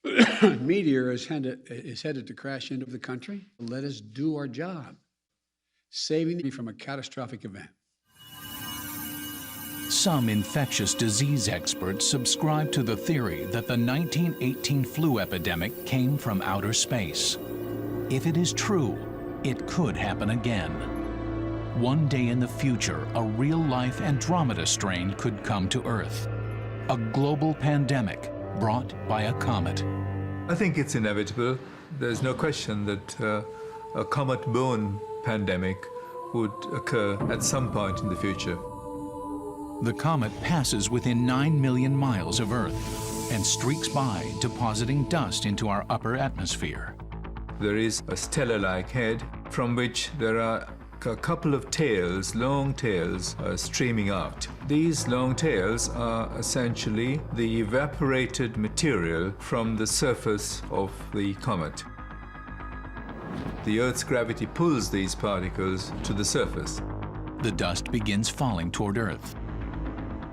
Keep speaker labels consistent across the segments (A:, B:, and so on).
A: meteor is headed to crash into the country. Let us do our job, saving me from a catastrophic event.
B: Some infectious disease experts subscribe to the theory that the 1918 flu epidemic came from outer space. If it is true, it could happen again. One day in the future, a real-life Andromeda strain could come to Earth. A global pandemic brought by a comet.
C: I think it's inevitable. There's no question that a comet-borne pandemic would occur at some point in the future.
B: The comet passes within 9 million miles of Earth and streaks by, depositing dust into our upper atmosphere.
C: There is a stellar-like head from which there are a couple of tails, long tails, streaming out. These long tails are essentially the evaporated material from the surface of the comet. The Earth's gravity pulls these particles to the surface.
B: The dust begins falling toward Earth.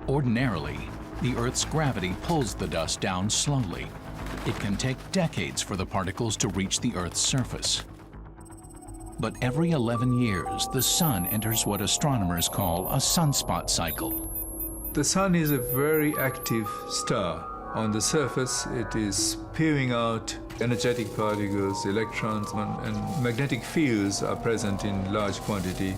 B: Ordinarily, the Earth's gravity pulls the dust down slowly. It can take decades for the particles to reach the Earth's surface. But every 11 years, the Sun enters what astronomers call a sunspot cycle.
C: The Sun is a very active star. On the surface, it is spewing out energetic particles, electrons, and magnetic fields are present in large quantity.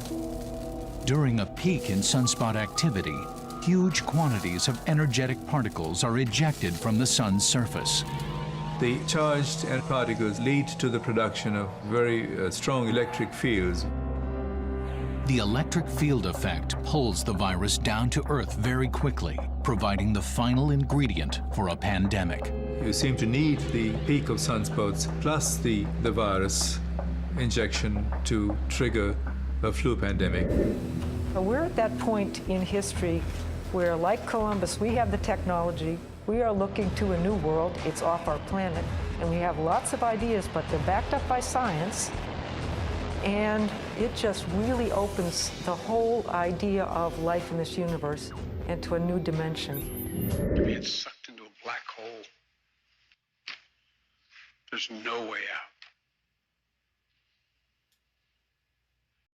B: During a peak in sunspot activity, huge quantities of energetic particles are ejected from the Sun's surface.
C: The charged particles lead to the production of very strong electric fields.
B: The electric field effect pulls the virus down to Earth very quickly, providing the final ingredient for a pandemic.
C: You seem to need the peak of sunspots plus the virus injection to trigger a flu pandemic.
D: We're at that point in history where, like Columbus, we have the technology. We are looking to a new world. It's off our planet. And we have lots of ideas, but they're backed up by science. And it just really opens the whole idea of life in this universe into a new dimension.
A: You're being sucked into a black hole. There's no way out.